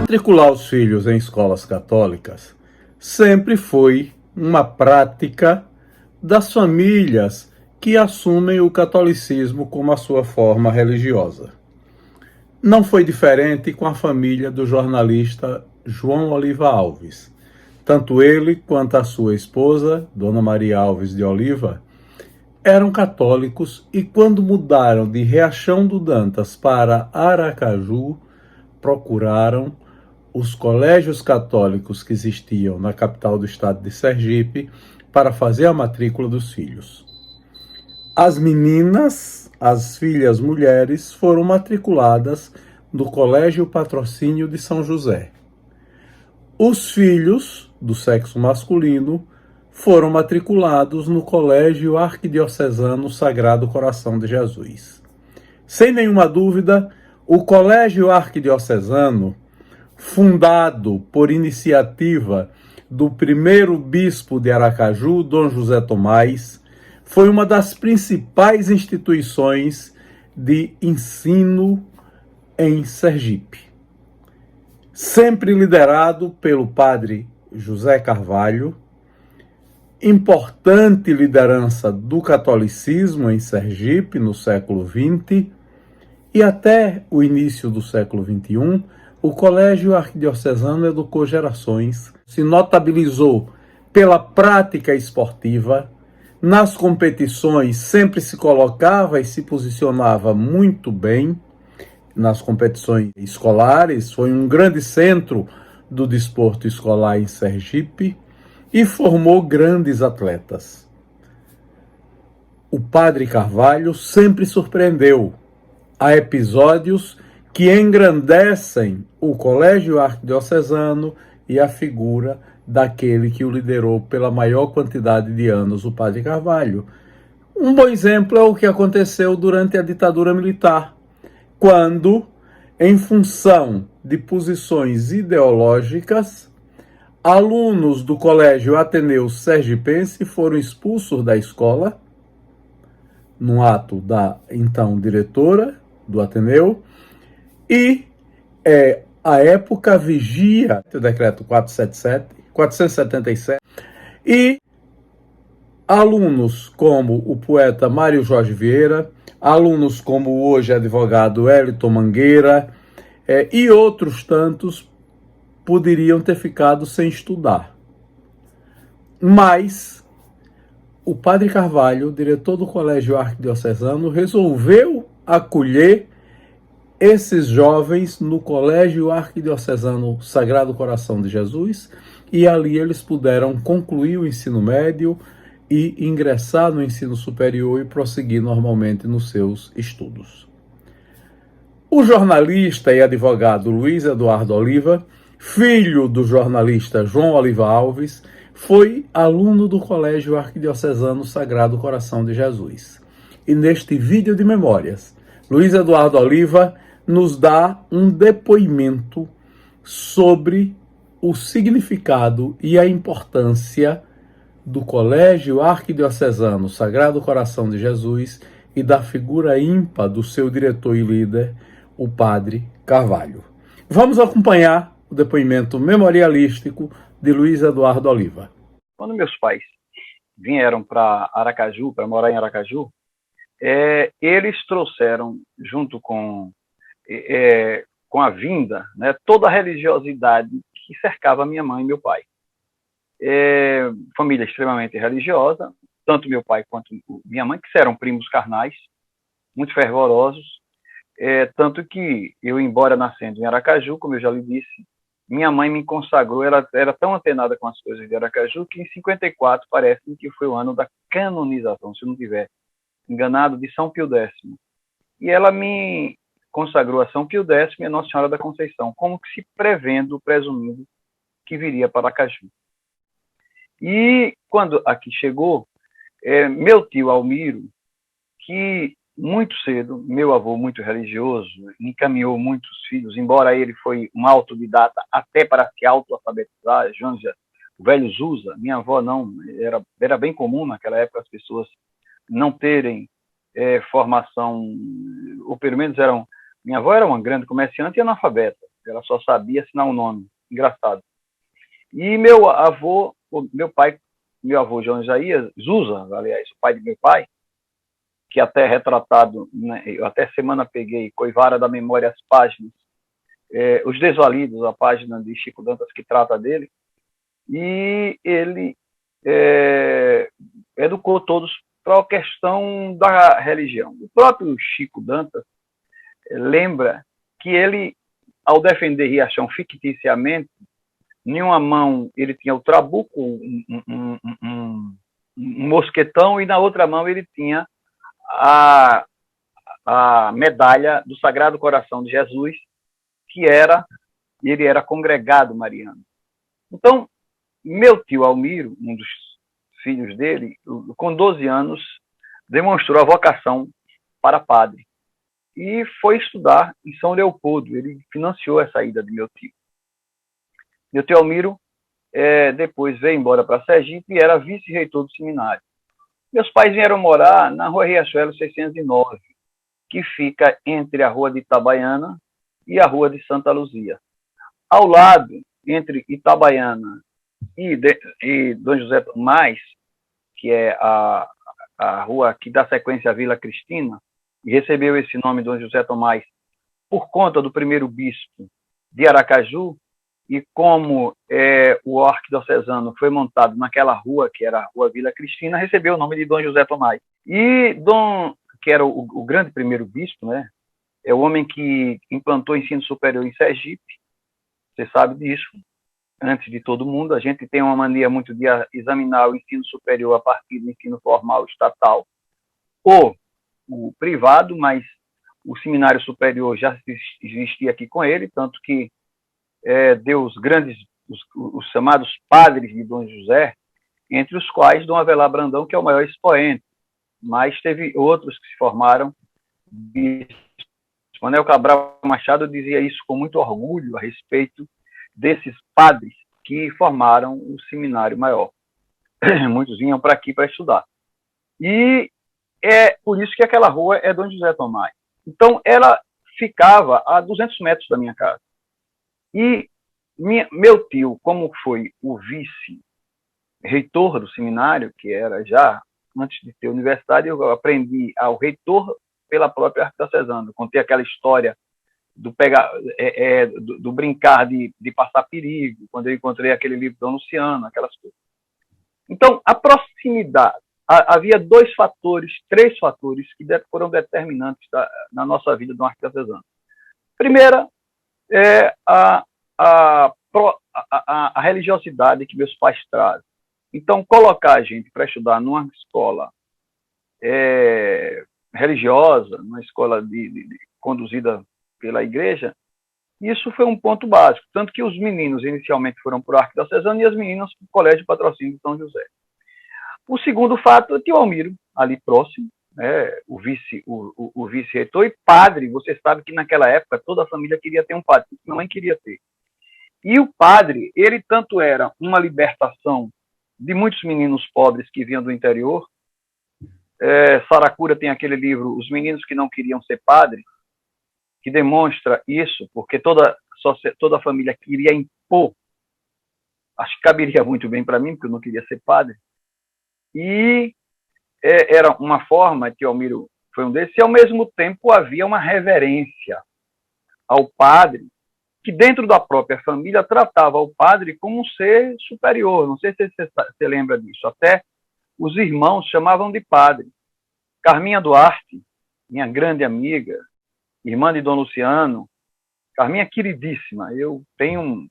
Matricular os filhos em escolas católicas sempre foi uma prática das famílias que assumem o catolicismo como a sua forma religiosa. Não foi diferente com a família do jornalista João Oliva Alves. Tanto ele quanto a sua esposa, Dona Maria Alves de Oliva, eram católicos e, quando mudaram de Riachão do Dantas para Aracaju, procuraram os colégios católicos que existiam na capital do estado de Sergipe para fazer a matrícula dos filhos. As meninas, as filhas mulheres, foram matriculadas no Colégio Patrocínio de São José. Os filhos, do sexo masculino, foram matriculados no Colégio Arquidiocesano Sagrado Coração de Jesus. Sem nenhuma dúvida, o Colégio Arquidiocesano, fundado por iniciativa do primeiro bispo de Aracaju, Dom José Tomás, foi uma das principais instituições de ensino em Sergipe. Sempre liderado pelo padre José Carvalho, importante liderança do catolicismo em Sergipe no século XX e até o início do século XXI, o Colégio Arquidiocesano educou gerações, se notabilizou pela prática esportiva, nas competições sempre se colocava e se posicionava muito bem, nas competições escolares, foi um grande centro do desporto escolar em Sergipe e formou grandes atletas. O padre Carvalho sempre surpreendeu a episódios que engrandecem o Colégio Arquidiocesano e a figura daquele que o liderou pela maior quantidade de anos, o padre Carvalho. Um bom exemplo é o que aconteceu durante a ditadura militar, quando, em função de posições ideológicas, alunos do Colégio Ateneu Sergipense foram expulsos da escola, num ato da então diretora do Ateneu, e à época vigia o decreto 477, e alunos como o poeta Mário Jorge Vieira, alunos como o hoje advogado Wellington Mangueira e outros tantos poderiam ter ficado sem estudar. Mas o padre Carvalho, diretor do Colégio Arquidiocesano, resolveu acolher esses jovens no Colégio Arquidiocesano Sagrado Coração de Jesus, e ali eles puderam concluir o ensino médio e ingressar no ensino superior e prosseguir normalmente nos seus estudos. O jornalista e advogado Luiz Eduardo Oliva, filho do jornalista João Oliva Alves, foi aluno do Colégio Arquidiocesano Sagrado Coração de Jesus. E neste vídeo de memórias, Luiz Eduardo Oliva nos dá um depoimento sobre o significado e a importância do Colégio Arquidiocesano Sagrado Coração de Jesus e da figura ímpar do seu diretor e líder, o padre Carvalho. Vamos acompanhar o depoimento memorialístico de Luiz Eduardo Oliva. Quando meus pais vieram para Aracaju, para morar em Aracaju, eles trouxeram, junto com a vinda, né, toda a religiosidade que cercava minha mãe e meu pai. Família extremamente religiosa, tanto meu pai quanto minha mãe, que eram primos carnais, muito fervorosos, tanto que eu, embora nascendo em Aracaju, como eu já lhe disse, minha mãe me consagrou, ela era tão antenada com as coisas de Aracaju, que em 54 parece que foi o ano da canonização, se eu não estiver enganado, de São Pio X. E ela me consagrou a São Pio X e a Nossa Senhora da Conceição, como que se prevendo, presumindo que viria para Aracaju. E quando aqui chegou, meu tio Almiro, que muito cedo, meu avô muito religioso, encaminhou muitos filhos, embora ele foi um autodidata até para se autoalfabetizar, o velho Zusa, minha avó não, era bem comum naquela época as pessoas não terem formação, ou pelo menos minha avó era uma grande comerciante e analfabeta, Ela só sabia assinar o nome. Engraçado. E meu avô, meu avô João Isaías, Zusa, aliás, o pai de meu pai, que até é retratado, né, eu até semana peguei, Coivara da Memória, as páginas, Os Desvalidos, a página de Chico Dantas que trata dele, e ele educou todos para a questão da religião. O próprio Chico Dantas lembra que ele, ao defender Riachão ficticiamente, em uma mão ele tinha o trabuco, um mosquetão, e na outra mão ele tinha a medalha do Sagrado Coração de Jesus, que ele era congregado mariano. Então, meu tio Almiro, um dos filhos dele, com 12 anos, demonstrou a vocação para padre e foi estudar em São Leopoldo. Ele financiou essa ida de meu tio. Meu tio Almiro depois veio embora para Sergipe e era vice-reitor do seminário. Meus pais vieram morar na Rua Riachuelo 609, que fica entre a Rua de Itabaiana e a Rua de Santa Luzia. Ao lado, entre Itabaiana e Dom José Tomás, que é a rua que dá sequência à Vila Cristina, e recebeu esse nome Dom José Tomás por conta do primeiro bispo de Aracaju, e como o arquidiocesano foi montado naquela rua, que era a Rua Vila Cristina, recebeu o nome de Dom José Tomás. E que era o grande primeiro bispo, né? É o homem que implantou o ensino superior em Sergipe, você sabe disso, antes de todo mundo. A gente tem uma mania muito de examinar o ensino superior a partir do ensino formal estatal ou o privado, mas o seminário superior já existia aqui com ele, tanto que deu os grandes, os chamados padres de Dom José, entre os quais Dom Avelar Brandão, que é o maior expoente, mas teve outros que se formaram. Manuel Cabral Machado dizia isso com muito orgulho a respeito desses padres que formaram o seminário maior. Muitos vinham para aqui para estudar. E é por isso que aquela rua é Dom José Tomás. Então, ela ficava a 200 metros da minha casa. E meu tio, como foi o vice-reitor do seminário, que era já antes de ter universidade, eu aprendi ao reitor pela própria arquidiocesana. Contei aquela história do brincar de passar perigo, quando eu encontrei aquele livro do Dom Luciano, aquelas coisas. Então, a proximidade. Havia três fatores que foram determinantes na nossa vida do arquidiocesano. Primeira é a religiosidade que meus pais trazem. Então, colocar a gente para estudar numa escola religiosa, numa escola conduzida pela igreja, isso foi um ponto básico. Tanto que os meninos inicialmente foram para o arquidiocesano e as meninas para o Colégio de Patrocínio de São José. O segundo fato é que o Almiro, ali próximo, o vice-reitor e padre. Você sabe que naquela época toda a família queria ter um padre, minha mãe queria ter. E o padre, ele tanto era uma libertação de muitos meninos pobres que vinham do interior. Saracura tem aquele livro, Os Meninos que Não Queriam Ser Padre, que demonstra isso, porque toda a família queria impor. Acho que caberia muito bem para mim, porque eu não queria ser padre. E era uma forma que Almiro foi um desses, e ao mesmo tempo havia uma reverência ao padre, que dentro da própria família tratava o padre como um ser superior. Não sei se você lembra disso. Até os irmãos chamavam de padre. Carminha Duarte, minha grande amiga, irmã de Dom Luciano, Carminha queridíssima. Eu tenho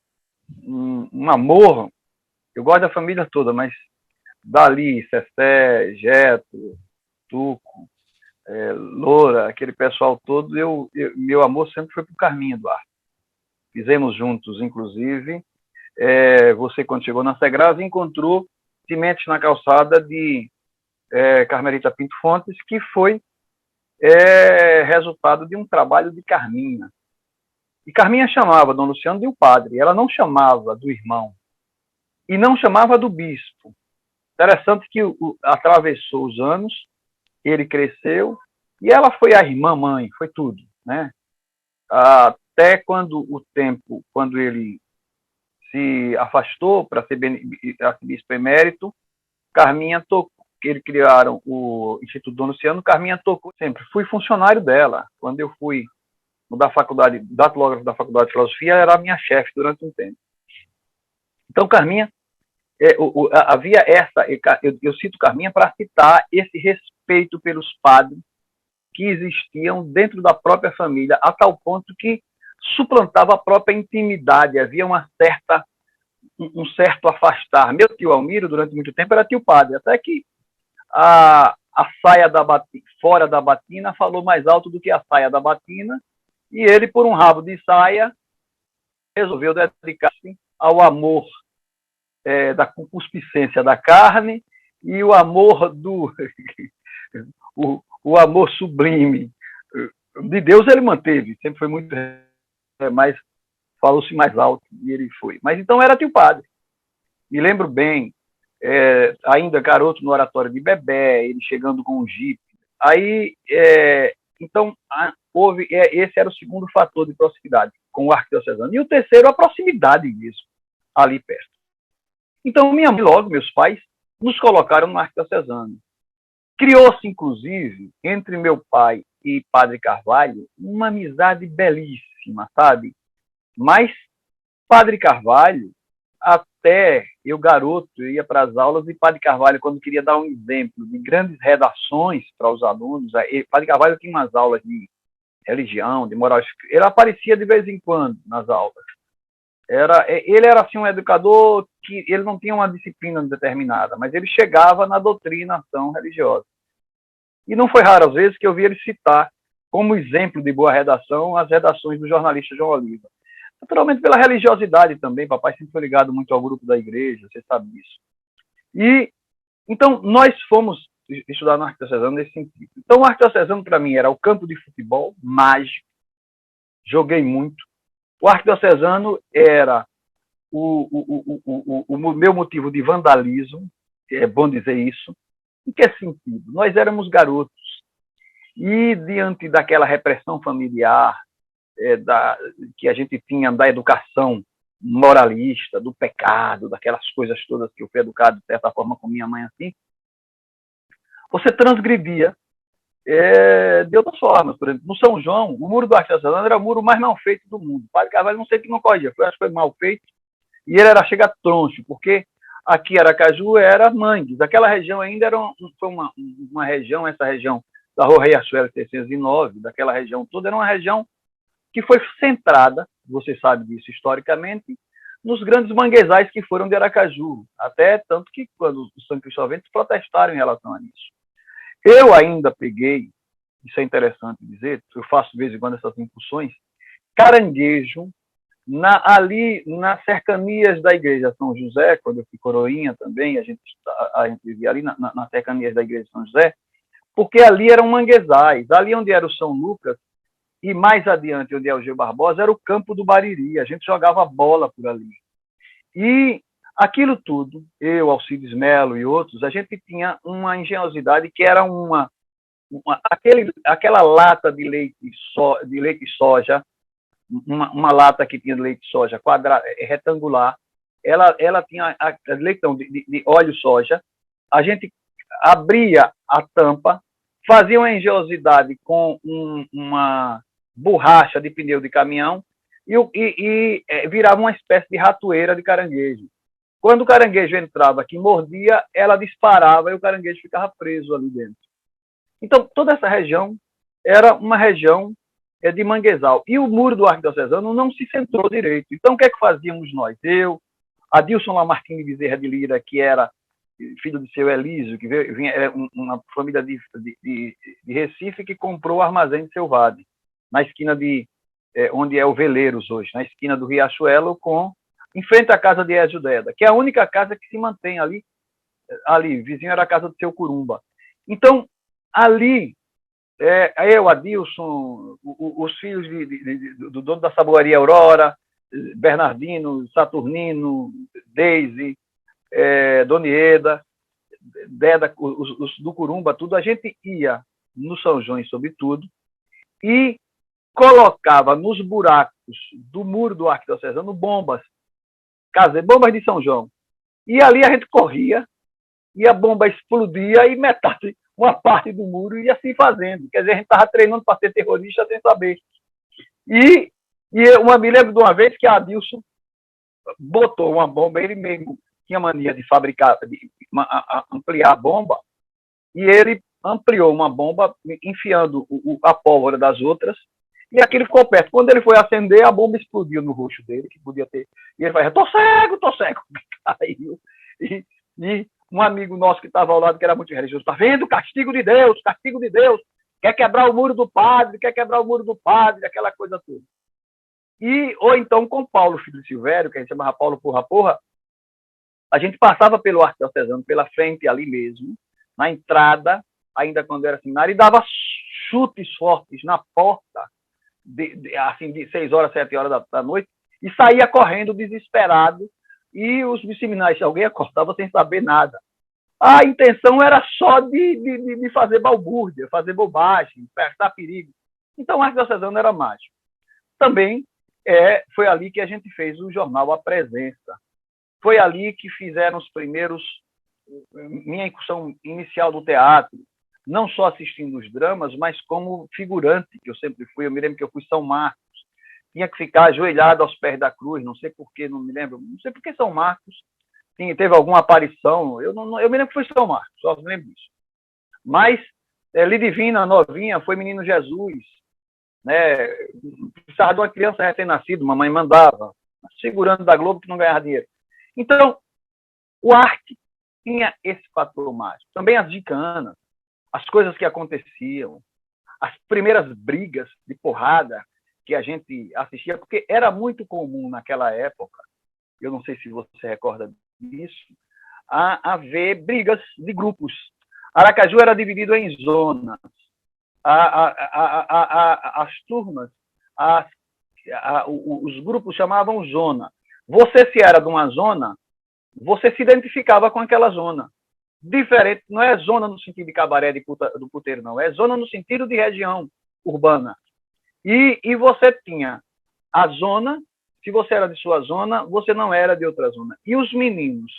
um amor, eu gosto da família toda, mas Dali, Cessé, Geto, Tuco, Loura, aquele pessoal todo, meu amor sempre foi por Carminha Duarte. Fizemos juntos, inclusive, você quando chegou na Segrave encontrou Sementes na Calçada de Carmelita Pinto Fontes, que foi resultado de um trabalho de Carminha. E Carminha chamava Dom Luciano de o padre, ela não chamava do irmão e não chamava do bispo. Interessante que atravessou os anos, ele cresceu, e ela foi a irmã-mãe, foi tudo, né? até quando ele se afastou para ser arcebispo emérito, Carminha tocou, que eles criaram o Instituto Dom Luciano, Carminha tocou sempre. Fui funcionário dela. Quando eu fui da faculdade, datilógrafo da Faculdade de Filosofia, era a minha chefe durante um tempo. Então, Carminha, havia eu cito Carminha para citar esse respeito pelos padres que existiam dentro da própria família, a tal ponto que suplantava a própria intimidade, havia um certo afastar. Meu tio Almiro, durante muito tempo, era tio padre, até que a saia fora da batina falou mais alto do que a saia da batina, e ele, por um rabo de saia, resolveu dedicar-se ao amor da concupiscência da carne e o amor o amor sublime de Deus ele manteve, sempre foi muito, mas falou-se mais alto e ele foi. Mas então era tio padre. Me lembro bem, ainda garoto no oratório de Bebé, ele chegando com um jipe. Aí, então, esse era o segundo fator de proximidade com o arquidiocesano. E o terceiro, a proximidade mesmo, ali perto. Então, minha mãe, logo, meus pais, nos colocaram no arquidiocesano. Criou-se, inclusive, entre meu pai e Padre Carvalho, uma amizade belíssima, sabe? Mas Padre Carvalho, até eu, garoto, eu ia para as aulas e Padre Carvalho, quando queria dar um exemplo de grandes redações para os alunos, Padre Carvalho tinha umas aulas de religião, de moral, ele aparecia de vez em quando nas aulas. Ele era assim, um educador que ele não tinha uma disciplina determinada, mas ele chegava na doutrinação religiosa. E não foi raro, às vezes, que eu vi ele citar como exemplo de boa redação as redações do jornalista João Oliva. Naturalmente pela religiosidade também, papai sempre foi ligado muito ao grupo da igreja, você sabe disso. E, então, nós fomos estudar no arquidiocesano nesse sentido. Então, o arquidiocesano, para mim, era o campo de futebol mágico, joguei muito. O arquidiocesano era o meu motivo de vandalismo, é bom dizer isso. Em que sentido? Nós éramos garotos e, diante daquela repressão familiar, que a gente tinha da educação moralista, do pecado, daquelas coisas todas que eu fui educado, de certa forma, com minha mãe assim, você transgredia de outras formas. Por exemplo, no São João, o muro do arquidiocesano era o muro mais mal feito do mundo. O Padre Carvalho não sei que não corria, acho que foi mal feito, e ele era chega troncho, porque aqui Aracaju era Mangues, aquela região ainda foi uma região, essa região da Rua Riachuelo 609, daquela região toda, era uma região que foi centrada, você sabe disso historicamente, nos grandes manguezais que foram de Aracaju, até tanto que quando os São Cristoventos protestaram em relação a isso. Eu ainda peguei, isso é interessante dizer, eu faço de vez em quando essas incursões, caranguejo, ali nas cercanias da igreja São José, quando eu fui coroinha também, a gente vivia ali nas cercanias da igreja São José, porque ali eram manguezais, ali onde era o São Lucas, e mais adiante, onde é o Gil Barbosa, era o campo do Bariri, a gente jogava bola por ali. E aquilo tudo, eu, Alcides Melo e outros, a gente tinha uma engenhosidade que era aquela lata de leite soja, uma lata que tinha leite de soja retangular, ela tinha leitão de óleo soja, a gente abria a tampa, fazia uma engenhosidade com uma borracha de pneu de caminhão e virava uma espécie de ratoeira de caranguejo. Quando o caranguejo entrava que mordia, ela disparava e o caranguejo ficava preso ali dentro. Então, toda essa região era uma região de manguezal. E o muro do arquidiocesano não se centrou direito. Então, o que é que fazíamos nós? Eu, Adilson Lamartine Bezerra de Lira, que era filho de seu Elísio, que vinha uma família de Recife, que comprou o armazém de Seu Vade, na esquina onde é o Veleiros hoje, na esquina do Riachuelo, em frente à casa de Ézio Deda, que é a única casa que se mantém ali, vizinho era a casa do seu Curumba. Então, ali, eu, Adilson, os filhos do dono da saboaria Aurora, Bernardino, Saturnino, Deise, Donieda, Deda, os do Curumba, tudo, a gente ia no São João, sobretudo, e colocava nos buracos do muro do arquidiocesano bombas, bombas de São João. E ali a gente corria, e a bomba explodia e metade, uma parte do muro ia se fazendo. Quer dizer, a gente estava treinando para ser terrorista sem saber. E eu me lembro de uma vez que a Adilson botou uma bomba, ele mesmo tinha mania de fabricar, de ampliar a bomba, e ele ampliou uma bomba enfiando a pólvora das outras, e aquilo ficou perto. Quando ele foi acender, a bomba explodiu no rosto dele, que podia ter. E ele falou, tô cego. Caiu. E um amigo nosso que estava ao lado, que era muito religioso, tá vendo? Castigo de Deus. Quer quebrar o muro do padre, aquela coisa toda. Ou então com Paulo, filho de Silvério, que a gente chamava Paulo Porra, a gente passava pelo arquidiocesano, pela frente ali mesmo, na entrada, ainda quando era seminário, e dava chutes fortes na porta, assim, de 6 horas, 7 horas da noite, e saía correndo desesperado, e os seminários, alguém acordava sem saber nada. A intenção era só de fazer balbúrdia, fazer bobagem, prestar perigo. Então, o arquidiocesano era mágico. Também foi ali que a gente fez o jornal A Presença. Foi ali que fizeram os primeiros, minha incursão inicial do teatro, não só assistindo os dramas, mas como figurante, que eu sempre fui. Eu me lembro que eu fui São Marcos, tinha que ficar ajoelhado aos pés da cruz, não sei porquê, não me lembro, não sei porque São Marcos teve alguma aparição, eu me lembro que foi São Marcos, só me lembro disso. Mas Lidivina, novinha, foi Menino Jesus, né? Precisava de uma criança recém-nascida, mamãe mandava, segurando da Globo que não ganhava dinheiro. Então, o arte tinha esse fator mágico. Também as gicanas, as coisas que aconteciam, as primeiras brigas de porrada que a gente assistia, porque era muito comum naquela época, eu não sei se você recorda disso, a haver brigas de grupos. Aracaju era dividido em zonas. As turmas, os grupos chamavam zona. Você, se era de uma zona, você se identificava com aquela zona. Diferente, não é zona no sentido de cabaré do puteiro, não. É zona no sentido de região urbana. E você tinha a zona, se você era de sua zona, você não era de outra zona. E os meninos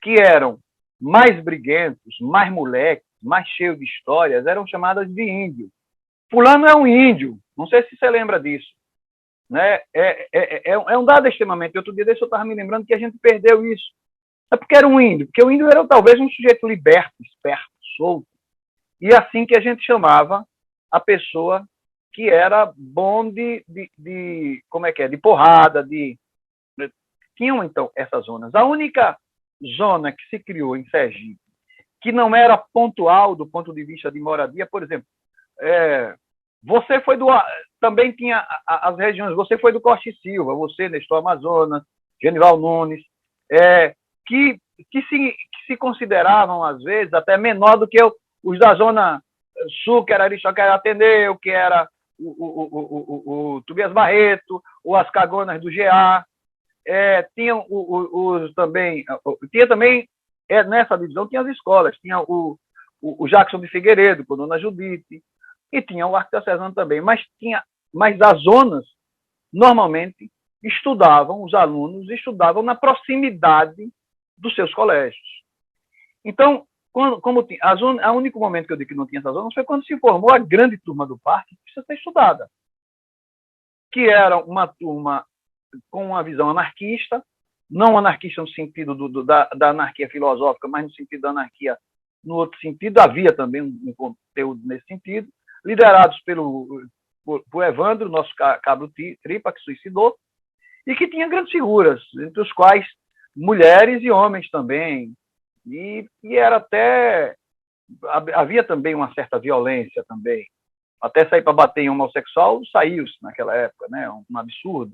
que eram mais briguentos, mais moleques, mais cheios de histórias, eram chamados de índio. Fulano é um índio, não sei se você lembra disso. Né? É um dado extremamente. Outro dia desse eu estava me lembrando que a gente perdeu isso. É porque era um índio, porque o índio era talvez um sujeito liberto, esperto, solto. E assim que a gente chamava a pessoa que era bom de porrada, tinham então essas zonas. A única zona que se criou em Sergipe, que não era pontual do ponto de vista de moradia, por exemplo, você foi também tinha as regiões, você foi do Costa e Silva, você, Nestor Amazonas, Genival Nunes, que se consideravam, às vezes, até menor do que os da Zona Sul, que era Aristocrata Ateneu, que era o Tobias Barreto, ou as Cagonas do GA. Tinham tinha também, nessa divisão, tinha as escolas, tinha o Jackson de Figueiredo, com a Dona Judite, e tinha o arquidiocesano também, mas as zonas, normalmente, os alunos estudavam na proximidade dos seus colégios. Então, o único momento que eu digo que não tinha essas zonas foi quando se formou a grande turma do parque, que precisa ser estudada, que era uma turma com uma visão anarquista, não anarquista no sentido da anarquia filosófica, mas no sentido da anarquia no outro sentido. Havia também um conteúdo nesse sentido, liderados por Evandro, nosso cabro tripa, que suicidou, e que tinha grandes figuras, entre os quais mulheres e homens também, e era até... havia também uma certa violência também. Até sair para bater em homossexual, saiu-se naquela época, né? Um absurdo.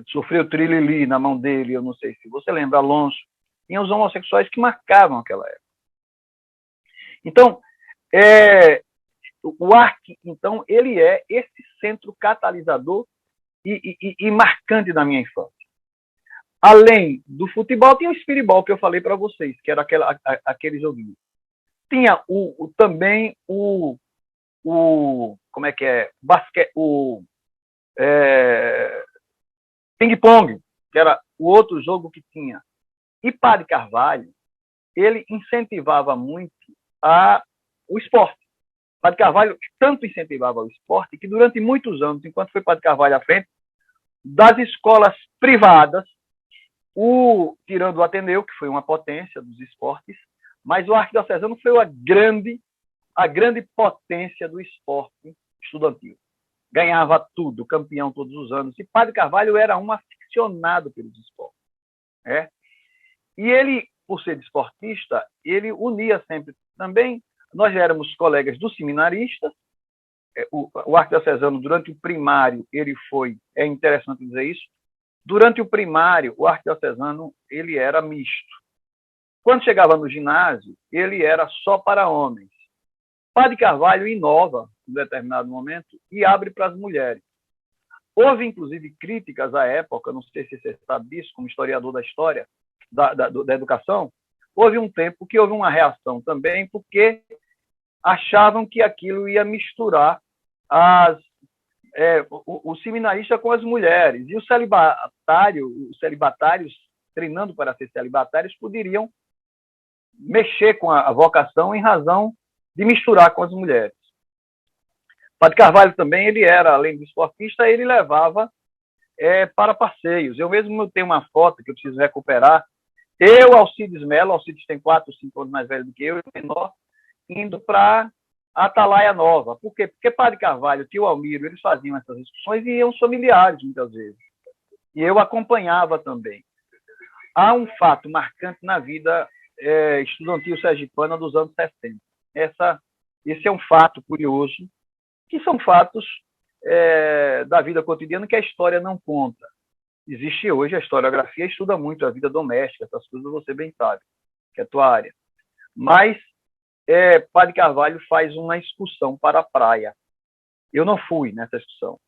Sofreu trilili na mão dele, eu não sei se você lembra, Alonso. Tinha os homossexuais que marcavam aquela época. Então, o ARC, então, ele é esse centro catalisador e marcante da minha infância. Além do futebol, tinha o espiribol que eu falei para vocês, que era aquele joguinho. Tinha também como é que é? ping-pong, que era o outro jogo que tinha. E Padre Carvalho, ele incentivava muito o esporte. Padre Carvalho tanto incentivava o esporte que durante muitos anos, enquanto foi Padre Carvalho à frente, das escolas privadas, tirando o Ateneu, que foi uma potência dos esportes, mas o Arquidiocesano foi a grande potência do esporte estudantil. Ganhava tudo, campeão todos os anos. E Padre Carvalho era um aficionado pelos esportes. E ele, por ser desportista, ele unia sempre também. Nós éramos colegas dos seminaristas. O Arquidiocesano, durante o primário, ele foi, é interessante dizer isso, durante o primário, o Arquidiocesano, ele era misto. Quando chegava no ginásio, ele era só para homens. Padre Carvalho inova, em determinado momento, e abre para as mulheres. Houve, inclusive, críticas à época, não sei se você sabe disso, como historiador da história, da educação, houve um tempo que houve uma reação também, porque achavam que aquilo ia misturar o seminarista com as mulheres. E os celibatários, treinando para ser celibatários, poderiam mexer com a vocação em razão de misturar com as mulheres. Padre Carvalho também, ele era, além de esportista, ele levava para passeios. Eu mesmo tenho uma foto que eu preciso recuperar. Eu, Alcides Mello, Alcides tem 4 ou 5 anos mais velho do que eu, menor, indo para a Atalaia Nova. Por quê? Porque Padre Carvalho, tio Almiro, eles faziam essas discussões e iam os familiares, muitas vezes. E eu acompanhava também. Há um fato marcante na vida estudantil sergipana dos anos 60. Esse é um fato curioso, que são fatos da vida cotidiana que a história não conta. Existe hoje a historiografia, estuda muito a vida doméstica, essas coisas você bem sabe, que é a tua área. Mas Padre Carvalho faz uma excursão para a praia. Eu não fui nessa excursão.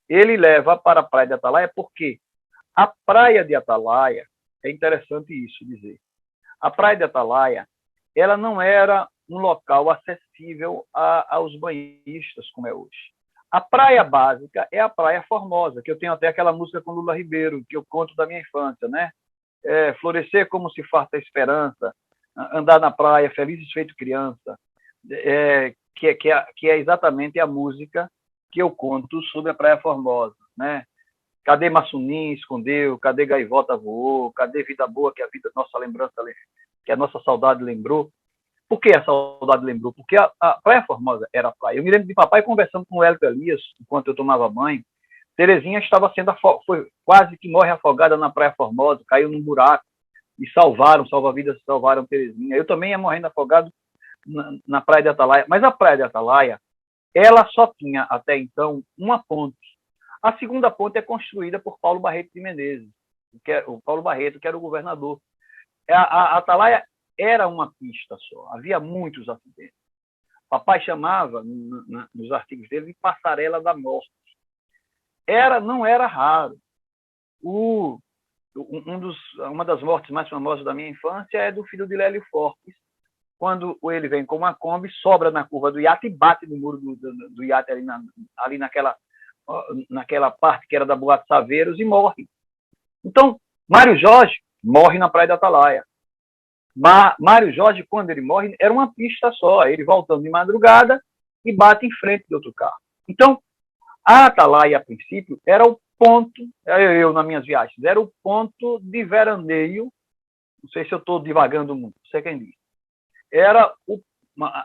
Ele leva para a praia de Atalaia porque a praia de Atalaia, é interessante isso dizer, a praia de Atalaia, ela não era um local acessível aos banhistas, como é hoje. A praia básica é a Praia Formosa, que eu tenho até aquela música com Lula Ribeiro, que eu conto da minha infância, né? Florescer como se farta a esperança, andar na praia, felizes feito criança, que é exatamente a música que eu conto sobre a Praia Formosa, né? Cadê Massunim escondeu, cadê Gaivota voou, cadê Vida Boa que a vida, nossa lembrança, que a nossa saudade lembrou. Por que a saudade lembrou? Porque a Praia Formosa era a praia. Eu me lembro de papai conversando com o Hélio Elias, enquanto eu tomava banho. Terezinha estava sendo foi quase que morre afogada na Praia Formosa, caiu num buraco e salva-vidas salvaram Terezinha. Eu também ia morrendo afogado na Praia de Atalaia. Mas a Praia de Atalaia, ela só tinha até então uma ponte. A segunda ponte é construída por Paulo Barreto de Menezes, o Paulo Barreto, que era o governador. A Atalaia era uma pista só, havia muitos acidentes. Papai chamava, nos artigos dele, de passarela da morte. Não era raro. Uma das mortes mais famosas da minha infância é do filho de Lélio Fortes, quando ele vem com uma Kombi, sobra na curva do iate e bate no muro do iate ali naquela parte que era da Boate Saveiros e morre. Então, Mário Jorge morre na Praia da Atalaia. Mário Jorge, quando ele morre, era uma pista só, ele voltando de madrugada e bate em frente de outro carro. Então, a Atalaia, a princípio, era o ponto, nas minhas viagens, era o ponto de veraneio, não sei se eu estou divagando muito, não sei quem diz. Era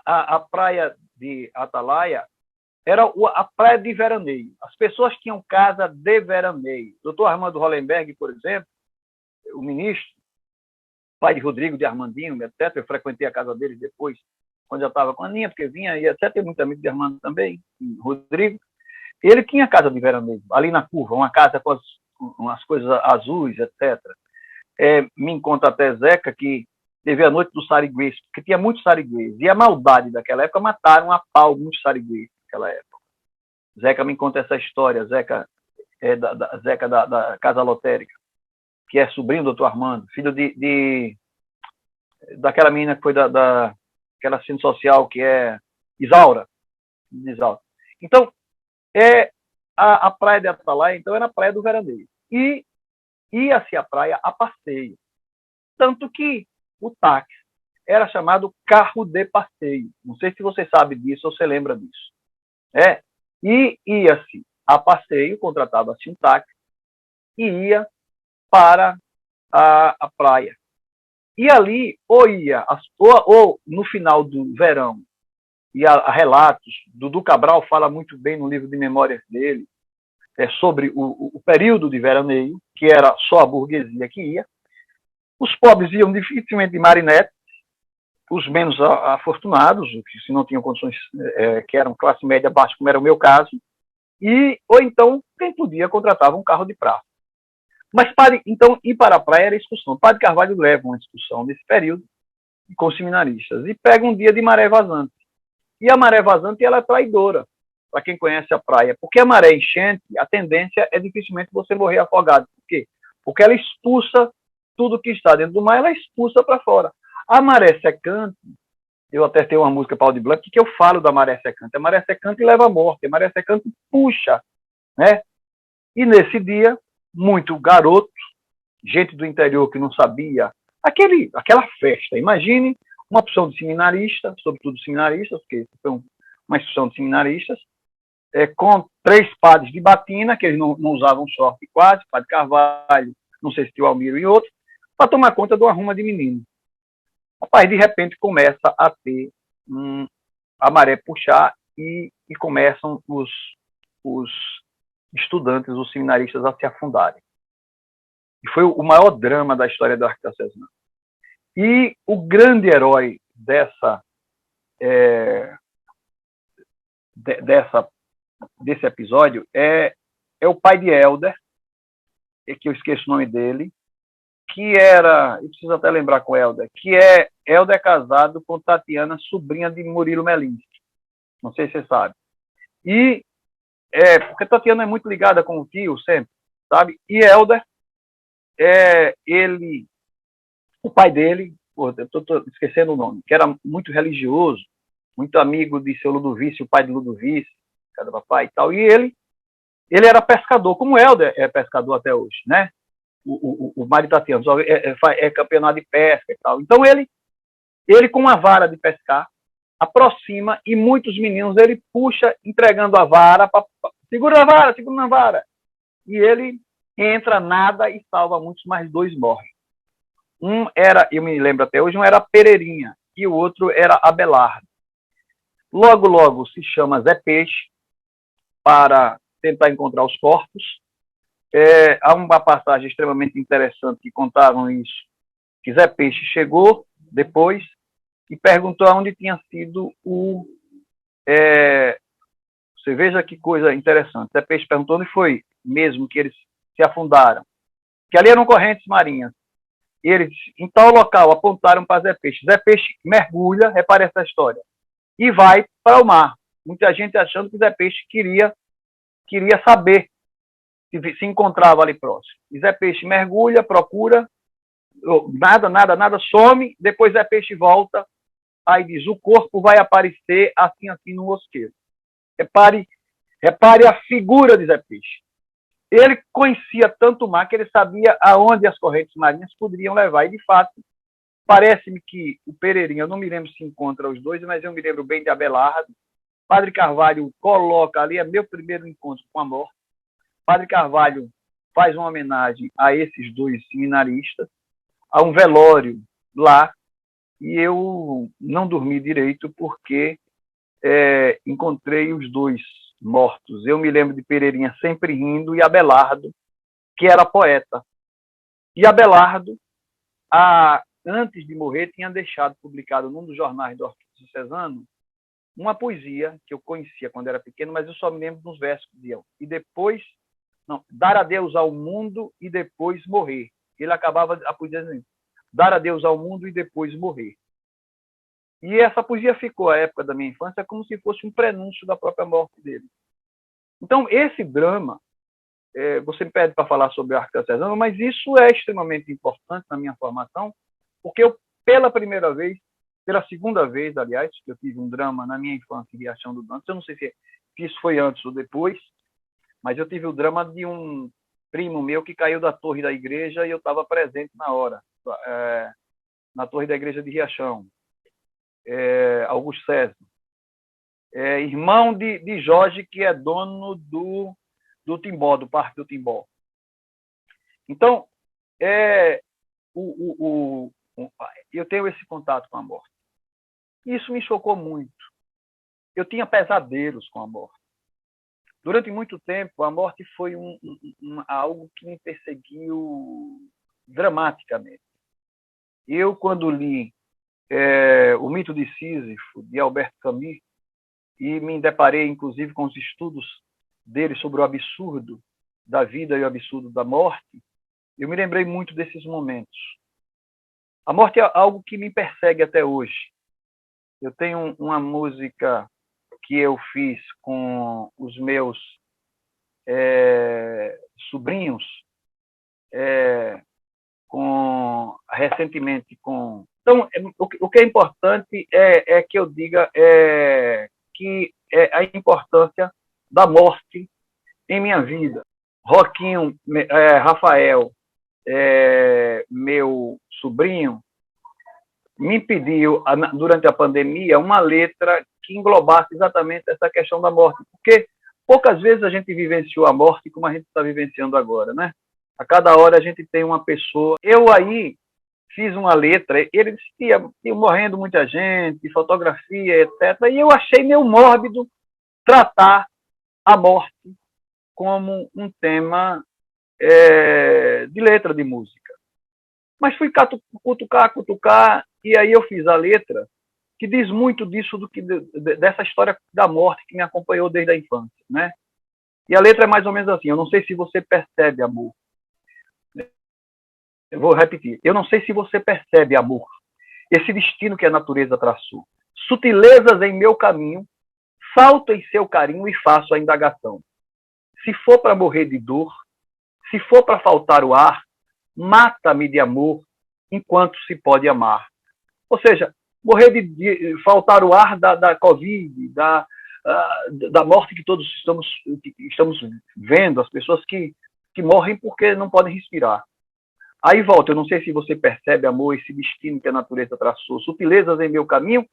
a praia de Atalaia, era a praia de veraneio. As pessoas tinham casa de veraneio. O doutor Armando Hollenberg, por exemplo, o ministro, pai de Rodrigo, de Armandinho, etc. Eu frequentei a casa deles depois, quando já estava com a Aninha, porque vinha, e etc. Tem muito amigo de Armando também, Rodrigo. Ele tinha casa de veraneio, ali na curva, uma casa com umas coisas azuis, etc. Me conta até Zeca que teve a noite do sariguês, porque tinha muitos sariguês. E a maldade daquela época, mataram a pau muitos sariguês naquela época. Zeca me conta essa história, Zeca da Casa Lotérica, que é sobrinho do doutor Armando, filho daquela menina que foi daquela assistente social, que é Isaura. Então, a praia de Atalaia, então, era a praia do veraneio. E ia-se à praia a passeio. Tanto que o táxi era chamado carro de passeio. Não sei se você sabe disso ou você lembra disso. E ia-se a passeio, contratava-se um táxi e ia para a praia. E ali, ou no final do verão, e há relatos, Dudu Cabral fala muito bem no livro de memórias dele, sobre o período de veraneio, que era só a burguesia que ia. Os pobres iam dificilmente de marinete, os menos afortunados, se não tinham condições, que eram classe média baixa, como era o meu caso, ou então, quem podia, contratava um carro de praça. Mas, então, ir para a praia era excursão. O Padre Carvalho leva uma excursão nesse período com os seminaristas e pega um dia de maré vazante. E a maré vazante, ela é traidora, para quem conhece a praia, porque a maré enchente, a tendência é dificilmente você morrer afogado. Por quê? Porque ela expulsa tudo que está dentro do mar, ela expulsa para fora. A maré secante, eu até tenho uma música para o de Blanc, que eu falo da maré secante. A maré secante leva à morte, a maré secante puxa, né? E nesse dia, muito garoto, gente do interior que não sabia, aquela festa. Imagine uma opção de seminarista, sobretudo seminaristas, porque foi uma instituição de seminaristas, com 3 padres de batina, que eles não usavam short quase, Padre Carvalho, não sei se tinha o Almiro e outro, para tomar conta do arruma de menino. Rapaz, de repente começa a ter a maré puxar e começam os estudantes, os seminaristas, a se afundarem. E foi o maior drama da história do arquidiocesano. E o grande herói desse episódio é o pai de Helder, que eu esqueço o nome dele, que era, eu preciso até lembrar com Helder, Helder é casado com Tatiana, sobrinha de Murilo Melinski. Não sei se você sabe. E porque Tatiana é muito ligada com o tio sempre, sabe? E Helder, o pai dele, estou esquecendo o nome, que era muito religioso, muito amigo de seu Ludovice, o pai de Ludovice, cada papai e tal, e ele era pescador, como Helder é pescador até hoje, né? O marido Tatiana é campeonato de pesca e tal. Então ele com uma vara de pescar aproxima e muitos meninos ele puxa entregando a vara, segura na vara. E ele entra, nada e salva muitos, mais 2 morrem. Um era, eu me lembro até hoje, um era Pereirinha e o outro era Abelardo. Logo se chama Zé Peixe para tentar encontrar os corpos. Há uma passagem extremamente interessante que contavam isso, que Zé Peixe chegou depois e perguntou aonde tinha sido você veja que coisa interessante. Zé Peixe perguntou onde foi mesmo que eles se afundaram. Que ali eram correntes marinhas. E eles, em tal local, apontaram para Zé Peixe. Zé Peixe mergulha, repare essa história, e vai para o mar. Muita gente achando que Zé Peixe queria saber se encontrava ali próximo. E Zé Peixe mergulha, procura, nada, some, depois Zé Peixe volta, aí diz, o corpo vai aparecer assim no mosqueiro. Repare a figura de Zé Peixe. Ele conhecia tanto o mar que ele sabia aonde as correntes marinhas poderiam levar. E, de fato, parece-me que o Pereirinha, eu não me lembro se encontra os dois, mas eu me lembro bem de Abelardo. Padre Carvalho coloca ali, é meu primeiro encontro com a morte. Padre Carvalho faz uma homenagem a esses 2 seminaristas, a um velório lá, e eu não dormi direito porque encontrei os 2 mortos. Eu me lembro de Pereirinha sempre rindo e Abelardo, que era poeta. E Abelardo, antes de morrer, tinha deixado publicado num dos jornais do Arquidiocesano uma poesia que eu conhecia quando era pequeno, mas eu só me lembro dos versos que diziam. E depois, dar adeus ao mundo e depois morrer. Ele acabava a poesia dizendo, dar adeus ao mundo e depois morrer. E essa poesia ficou, à época da minha infância, como se fosse um prenúncio da própria morte dele. Então, esse drama, você me pede para falar sobre o arquidiocesano, mas isso é extremamente importante na minha formação, porque eu, pela segunda vez, aliás, eu tive um drama na minha infância em Riachão do Dantas, eu não sei se isso foi antes ou depois, mas eu tive o drama de um primo meu que caiu da torre da igreja e eu estava presente na hora, na torre da igreja de Riachão, Augusto César. Irmão de Jorge, que é dono do Timbó, do Parque do Timbó. Então, eu tenho esse contato com a morte. Isso me chocou muito. Eu tinha pesadelos com a morte. Durante muito tempo, a morte foi algo que me perseguiu dramaticamente. Eu, quando li O Mito de Sísifo, de Albert Camus, e me deparei, inclusive, com os estudos dele sobre o absurdo da vida e o absurdo da morte, eu me lembrei muito desses momentos. A morte é algo que me persegue até hoje. Eu tenho uma música que eu fiz com os meus sobrinhos, recentemente com... Então, o que é importante é que eu diga que a importância da morte em minha vida. Roquinho, Rafael, meu sobrinho, me pediu, durante a pandemia, uma letra que englobasse exatamente essa questão da morte, porque poucas vezes a gente vivenciou a morte como a gente está vivenciando agora, né? A cada hora a gente tem uma pessoa... Eu aí fiz uma letra, ele disse que ia morrendo muita gente, fotografia, etc. E eu achei meio mórbido tratar a morte como um tema de letra de música. Mas fui cutucar, e aí eu fiz a letra que diz muito disso, dessa história da morte que me acompanhou desde a infância, né? E a letra é mais ou menos assim: eu não sei se você percebe, amor. Eu vou repetir. Eu não sei se você percebe, amor, esse destino que a natureza traçou. Sutilezas em meu caminho, salto em seu carinho e faço a indagação. Se for para morrer de dor, se for para faltar o ar, mata-me de amor enquanto se pode amar. Ou seja, morrer de faltar o ar da Covid, da morte que todos estamos vendo, as pessoas que morrem porque não podem respirar. Aí volta: eu não sei se você percebe, amor, esse destino que a natureza traçou. Sutilezas em meu caminho,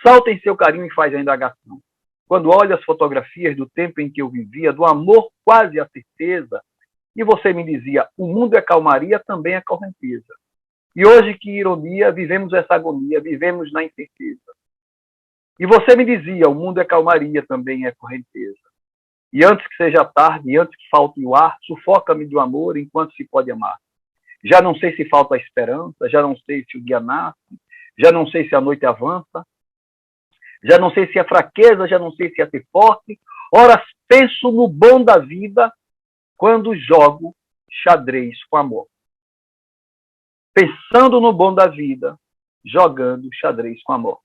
salta em seu carinho e faz a indagação. Quando olho as fotografias do tempo em que eu vivia, do amor quase a certeza, e você me dizia: o mundo é calmaria, também é correnteza. E hoje, que ironia, vivemos essa agonia, vivemos na incerteza. E você me dizia: o mundo é calmaria, também é correnteza. E antes que seja tarde, antes que falte o ar, sufoca-me do amor enquanto se pode amar. Já não sei se falta a esperança, já não sei se o dia nasce, já não sei se a noite avança, já não sei se é fraqueza, já não sei se é ser forte. Ora, penso no bom da vida quando jogo xadrez com amor. Pensando no bom da vida, jogando xadrez com amor.